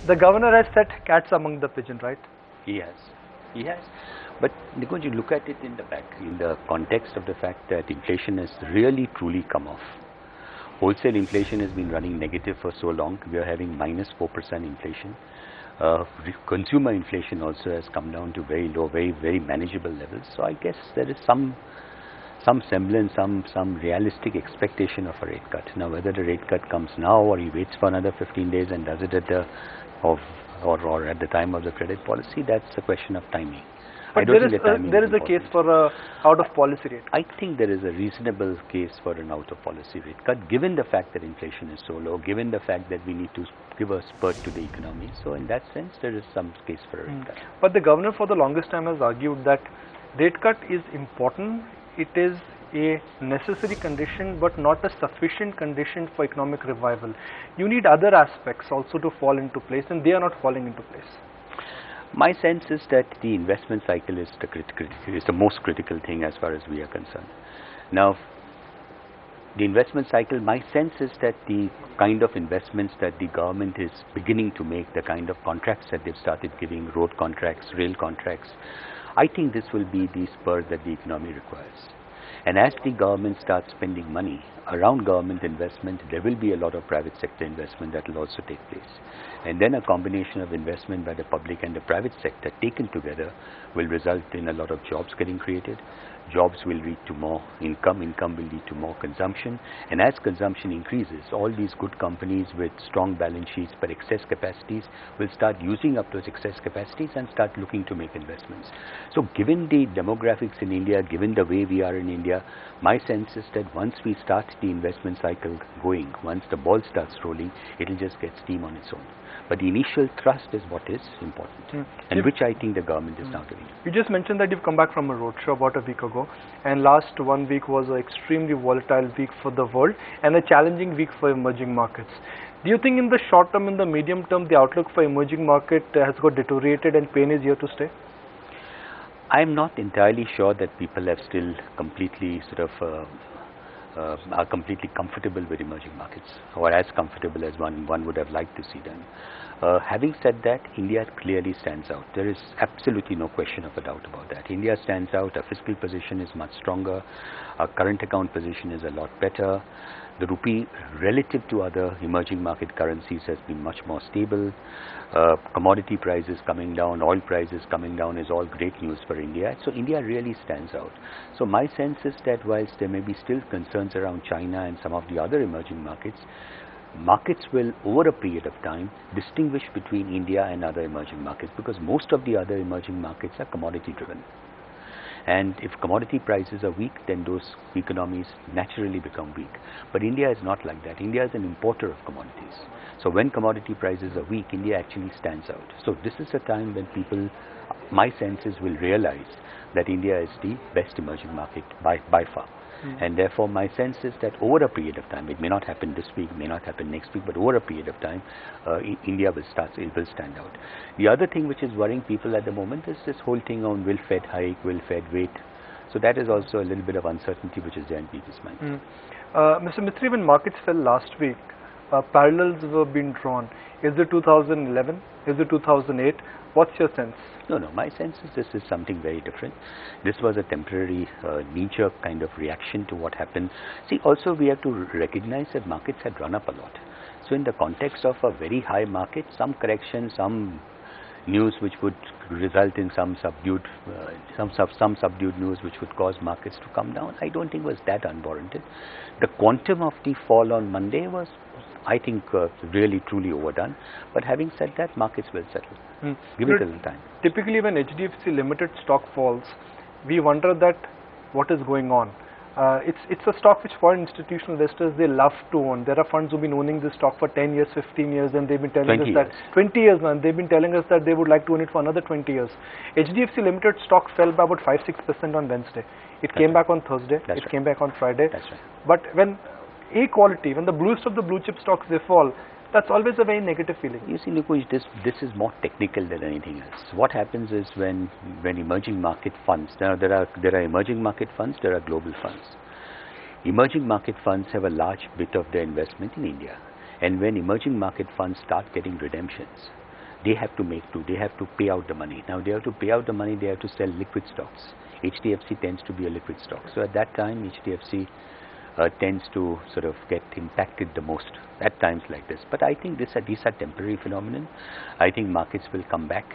The governor has said cats among the pigeon, right? He has. He has. But Nikunj, you look at it in the context of the fact that inflation has really truly come off. Wholesale inflation has been running negative for so long. We are having -4% inflation. Consumer inflation also has come down to very low, very manageable levels. So I guess there is some semblance, some realistic expectation of a rate cut. Now, whether the rate cut comes now or he waits for another 15 days and does it at the or at the time of the credit policy, that's a question of timing. But there is a case for a out-of-policy rate. I think there is a reasonable case for an out-of-policy rate cut, given the fact that inflation is so low, given the fact that we need to give a spurt to the economy. So in that sense, there is some case for a rate cut. But the governor for the longest time has argued that rate cut is important. It is a necessary condition, but not a sufficient condition for economic revival. You need other aspects also to fall into place, and they are not falling into place. My sense is that the investment cycle is the most critical thing as far as we are concerned. Now, the investment cycle, my sense is that the kind of investments that the government is beginning to make, the kind of contracts that they've started giving, road contracts, rail contracts, I think this will be the spur that the economy requires. And as the government starts spending money around government investment, there will be a lot of private sector investment that will also take place. And then a combination of investment by the public and the private sector taken together will result in a lot of jobs getting created. Jobs will lead to more income, income will lead to more consumption, and as consumption increases, all these good companies with strong balance sheets but excess capacities will start using up those excess capacities and start looking to make investments. So given the demographics in India, given the way we are in India, my sense is that once we start the investment cycle going, once the ball starts rolling, it will just get steam on its own. But the initial thrust is what is important, and which I think the government is now doing. You just mentioned that you've come back from a roadshow about a week ago, and last 1 week was an extremely volatile week for the world and a challenging week for emerging markets. Do you think in the short term, in the medium term, the outlook for emerging market has got deteriorated and pain is here to stay? I am not entirely sure that people have still completely are completely comfortable with emerging markets, or as comfortable as one would have liked to see them. Having said that, India clearly stands out. There is absolutely no question of a doubt about that. India stands out. Our fiscal position is much stronger. Our current account position is a lot better. The rupee relative to other emerging market currencies has been much more stable. Commodity prices coming down, oil prices coming down is all great news for India. So India really stands out. So my sense is that whilst there may be still concerns around China and some of the other emerging markets, markets will over a period of time distinguish between India and other emerging markets, because most of the other emerging markets are commodity driven. And if commodity prices are weak, then those economies naturally become weak. But India is not like that. India is an importer of commodities. So when commodity prices are weak, India actually stands out. So this is a time when people, my senses, will realize that India is the best emerging market by far. And therefore my sense is that over a period of time, it may not happen this week, may not happen next week, but over a period of time, India will stand out. The other thing which is worrying people at the moment is this whole thing on will Fed hike, will Fed wait. So that is also a little bit of uncertainty which is there in people's minds. Mr. Mistry, when markets fell last week, parallels were being drawn. Is it 2011? Is it 2008? What's your sense? No, my sense is this is something very different. This was a temporary knee-jerk kind of reaction to what happened. See, also we have to recognize that markets had run up a lot. So in the context of a very high market, some correction, some news which would result in some subdued news which would cause markets to come down, I don't think was that unwarranted. The quantum of the fall on Monday was, I think, really truly overdone. But having said that, markets will settle. Give it a little time. Typically when HDFC Limited stock falls, we wonder that what is going on. It's a stock which foreign institutional investors, they love to own. There are funds who've been owning this stock for 10 years, 15 years, and they've been telling us that 20 years now, and they've been telling us that they would like to own it for another 20 years. HDFC Limited stock fell by about 5-6% on Wednesday. It came back on Thursday. It came back on Friday. That's right. But when A quality, when the bluest of the blue chip stocks they fall, that's always a very negative feeling. You see, Nikunj, this is more technical than anything else. What happens is when emerging market funds, now there are emerging market funds, there are global funds. Emerging market funds have a large bit of their investment in India. And when emerging market funds start getting redemptions, they have to make do. They have to pay out the money. Now they have to pay out the money, they have to sell liquid stocks. HDFC tends to be a liquid stock. So at that time, HDFC tends to sort of get impacted the most at times like this. But I think these are temporary phenomenon. I think markets will come back.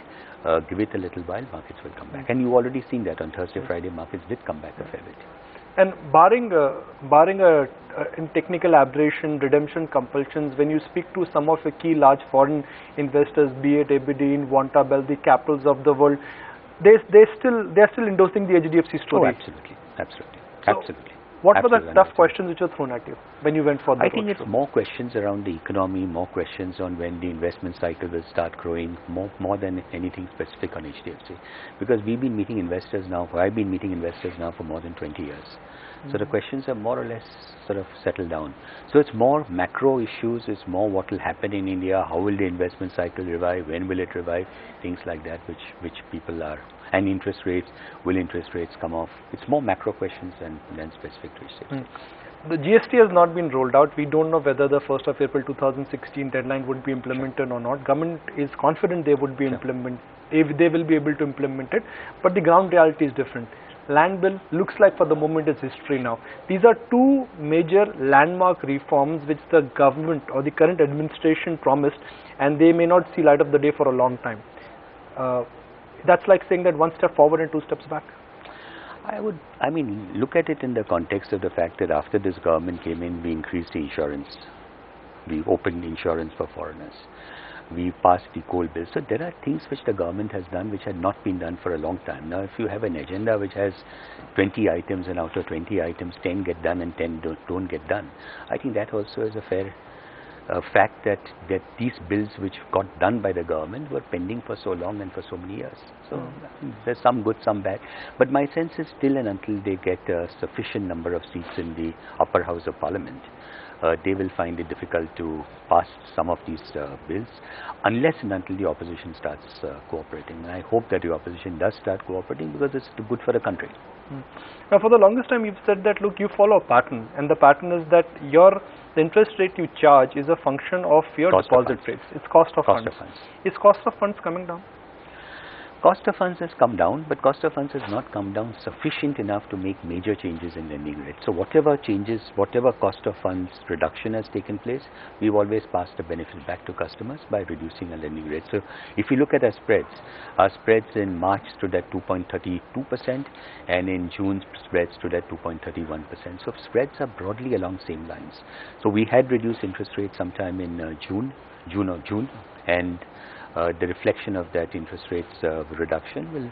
Give it a little while, markets will come back. And you've already seen that on Thursday, Friday, markets did come back a fair bit. And barring in technical aberration, redemption compulsions, when you speak to some of the key large foreign investors, be it Aberdeen, Wantabell, the capitals of the world, they're still endorsing the HDFC story. Oh, absolutely. What were the tough questions which were thrown at you when you went for the I think it's more questions around the economy, more questions on when the investment cycle will start growing, more than anything specific on HDFC. Because we've been meeting investors now, I've been meeting investors now for more than 20 years. So the questions are more or less sort of settled down. So it's more macro issues, it's more what will happen in India, how will the investment cycle revive, when will it revive, things like that which people are. And interest rates, will interest rates come off? It's more macro questions than specific to HDFC. The GST has not been rolled out. We don't know whether the 1st of April 2016 deadline would be implemented or not. Government is confident they would be if they will be able to implement it, but the ground reality is different. Land bill looks like for the moment is history now. These are two major landmark reforms which the government or the current administration promised, and they may not see light of the day for a long time. That's like saying that one step forward and two steps back. I mean, look at it in the context of the fact that after this government came in, we increased the insurance. We opened insurance for foreigners. We passed the coal bill. So there are things which the government has done which had not been done for a long time. Now, if you have an agenda which has 20 items and out of 20 items, 10 get done and 10 don't get done, I think that also is a fair fact that these bills which got done by the government were pending for so long and for so many years. So there's some good, some bad. But my sense is still and until they get a sufficient number of seats in the upper house of parliament, they will find it difficult to pass some of these bills unless and until the opposition starts cooperating. And I hope that the opposition does start cooperating because it's good for the country. Now, for the longest time, you've said that, look, you follow a pattern, and the pattern is that the interest rate you charge is a function of your deposit rates. It's cost of funds. Is cost of funds coming down? Cost of funds has come down, but cost of funds has not come down sufficient enough to make major changes in lending rates. So whatever changes, whatever cost of funds reduction has taken place, we've always passed the benefit back to customers by reducing our lending rates. So if you look at our spreads in March stood at 2.32% and in June spreads stood at 2.31%. So spreads are broadly along same lines. So we had reduced interest rates sometime in June, and the reflection of that interest rates reduction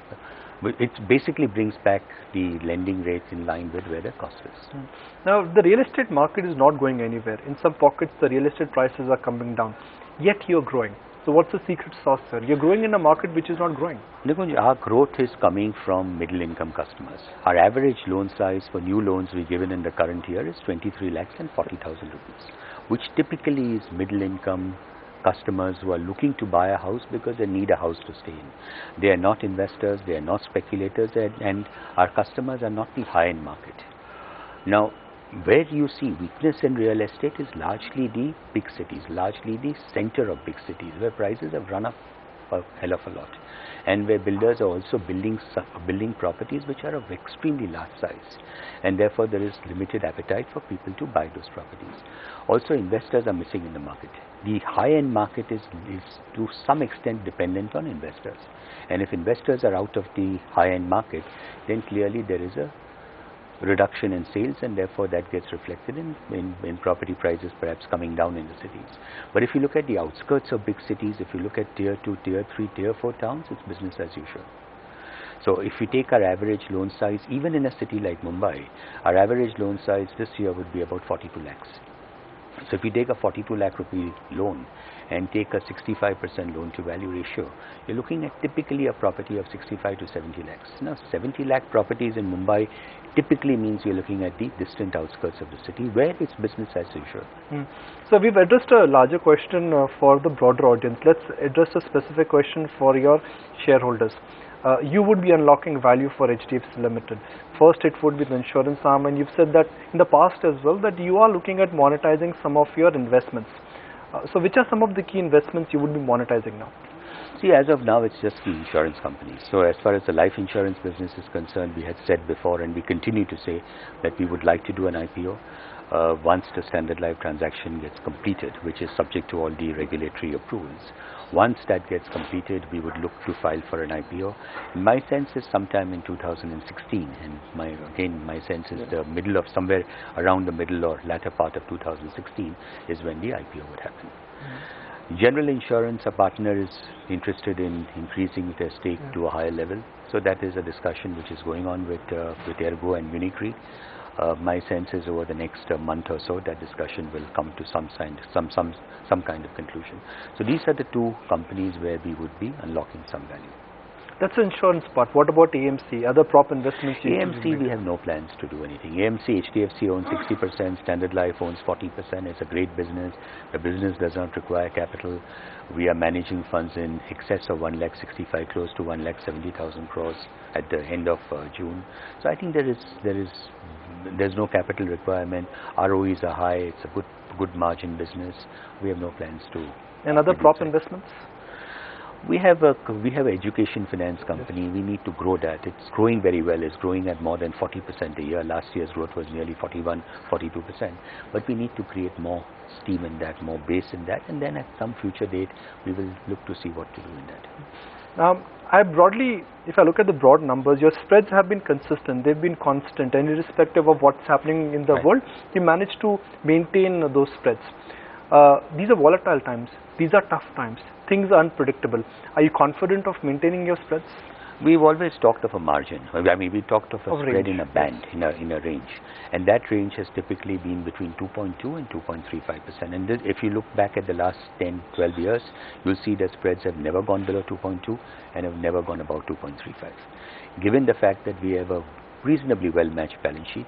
it basically brings back the lending rates in line with where the cost is. Now, the real estate market is not going anywhere. In some pockets, the real estate prices are coming down, yet you're growing. So what's the secret sauce, sir? You're growing in a market which is not growing. Nikunj, our growth is coming from middle income customers. Our average loan size for new loans we given in the current year is 23 lakhs and 40,000 rupees, which typically is middle income customers who are looking to buy a house because they need a house to stay in. They are not investors, they are not speculators, and our customers are not the high-end market. Now, where you see weakness in real estate is largely the big cities, largely the center of big cities, where prices have run up a hell of a lot, and where builders are also building properties which are of extremely large size, and therefore there is limited appetite for people to buy those properties. Also, investors are missing in the market. The high-end market is to some extent dependent on investors, and if investors are out of the high-end market, then clearly there is a reduction in sales, and therefore that gets reflected in property prices perhaps coming down in the cities. But if you look at the outskirts of big cities, if you look at tier 2, tier 3, tier 4 towns, it's business as usual. So if we take our average loan size, even in a city like Mumbai, our average loan size this year would be about 42 lakhs. So if you take a 42 lakh rupee loan and take a 65% loan to value ratio, you're looking at typically a property of 65 to 70 lakhs. Now 70 lakh properties in Mumbai typically means you're looking at the distant outskirts of the city where it's business as usual. So we've addressed a larger question for the broader audience. Let's address a specific question for your shareholders. You would be unlocking value for HDFC Limited. First, it would be the insurance arm, and you've said that in the past as well that you are looking at monetizing some of your investments. So which are some of the key investments you would be monetizing now? See, as of now, it's just the insurance companies. So as far as the life insurance business is concerned, we had said before, and we continue to say that we would like to do an IPO once the Standard Life transaction gets completed, which is subject to all the regulatory approvals. Once that gets completed, we would look to file for an IPO. My sense is sometime in 2016, and my sense is the middle of somewhere around the middle or latter part of 2016 is when the IPO would happen. General Insurance, a partner is interested in increasing their stake to a higher level. So that is a discussion which is going on with Ergo and Munich Re. My sense is over the next month or so, that discussion will come to some kind of conclusion. So these are the two companies where we would be unlocking some value. That's the insurance part. What about AMC, other prop investments? AMC, we have no plans to do anything. AMC, HDFC owns 60%, Standard Life owns 40%. It's a great business. The business does not require capital. We are managing funds in excess of 1,65,000, close to 1,70,000 crores at the end of June. So I think there's no capital requirement. ROEs are high. It's a good margin business. We have no plans to. And other prop investments? We have an education finance company. We need to grow that. It's growing very well. It's growing at more than 40% a year. Last year's growth was nearly 41, 42%. But we need to create more steam in that, more base in that, and then at some future date, we will look to see what to do in that. If I look at the broad numbers, your spreads have been consistent. They've been constant, and irrespective of what's happening in the world, you manage to maintain those spreads. These are volatile times. These are tough times. Things are unpredictable. Are you confident of maintaining your spreads? We've always talked of a margin. I mean, we talked of a spread in a band, in a range. And that range has typically been between 2.2 and 2.35%. And if you look back at the last 10, 12 years, you'll see that spreads have never gone below 2.2 and have never gone above 2.35. Given the fact that we have a reasonably well-matched balance sheet,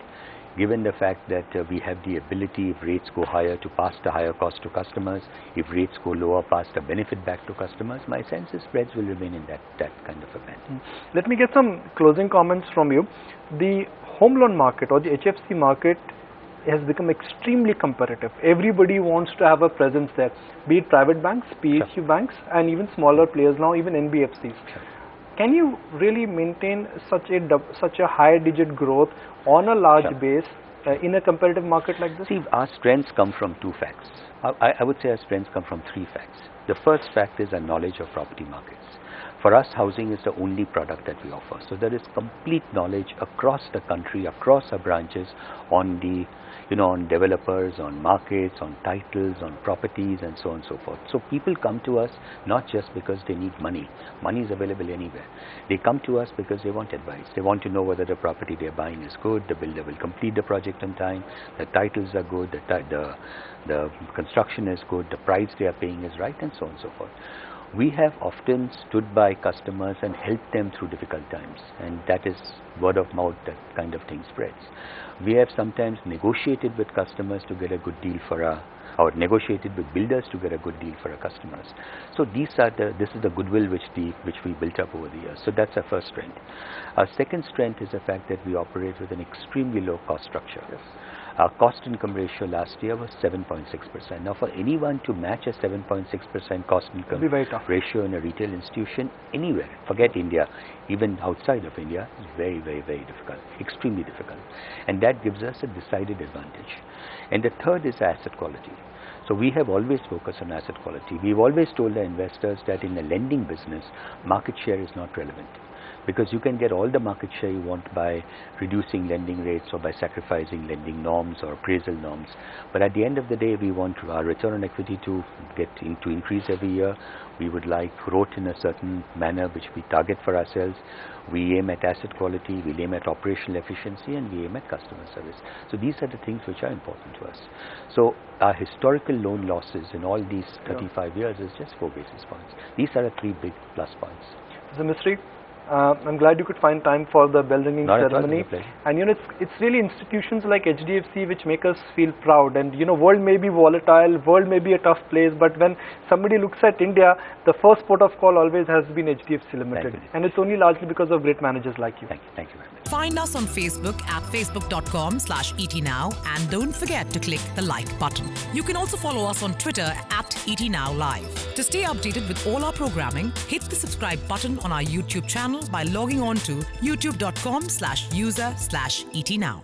given the fact that we have the ability, if rates go higher, to pass the higher cost to customers, if rates go lower, pass the benefit back to customers, my sense is spreads will remain in that kind of a band. Let me get some closing comments from you. The home loan market or the HFC market has become extremely competitive. Everybody wants to have a presence there, be it private banks, PSU banks, and even smaller players now, even NBFCs. Can you really maintain such a high digit growth on a large base in a competitive market like this? See, our strengths come from two facts. I would say our strengths come from three facts. The first fact is our knowledge of property markets. For us, housing is the only product that we offer. So there is complete knowledge across the country, across our branches on the, on developers, on markets, on titles, on properties, and so on and so forth. So people come to us not just because they need money. Money is available anywhere. They come to us because they want advice. They want to know whether the property they're buying is good, the builder will complete the project on time, the titles are good, the construction is good, the price they are paying is right, and so on and so forth. We have often stood by customers and helped them through difficult times, and that is word of mouth, that kind of thing spreads. We have sometimes negotiated with customers to get a good deal or negotiated with builders to get a good deal for our customers. So this is the goodwill which we built up over the years. So that's our first strength. Our second strength is the fact that we operate with an extremely low cost structure. Our cost-income ratio last year was 7.6%. Now, for anyone to match a 7.6% cost-income ratio in a retail institution anywhere, forget India, even outside of India, is very, very, very difficult, extremely difficult. And that gives us a decided advantage. And the third is asset quality. So we have always focused on asset quality. We've always told the investors that in the lending business, market share is not relevant, because you can get all the market share you want by reducing lending rates or by sacrificing lending norms or appraisal norms. But at the end of the day, we want our return on equity to increase every year. We would like growth in a certain manner which we target for ourselves. We aim at asset quality, we aim at operational efficiency, and we aim at customer service. So these are the things which are important to us. So our historical loan losses in all these 35 years is just 4 basis points. These are the 3 big plus points. Mr. Mistry, I'm glad you could find time for the bell ringing ceremony. All, and you know, it's really institutions like HDFC which make us feel proud. And you know, world may be volatile, world may be a tough place, but when somebody looks at India, the first port of call always has been HDFC Limited. And it's only largely because of great managers like you. Thank you very much. Find us on Facebook at facebook.com/ETNow, and don't forget to click the like button. You can also follow us on Twitter at ETNowLive. To stay updated with all our programming, hit the subscribe button on our YouTube channel by logging on to youtube.com/user/ETNow.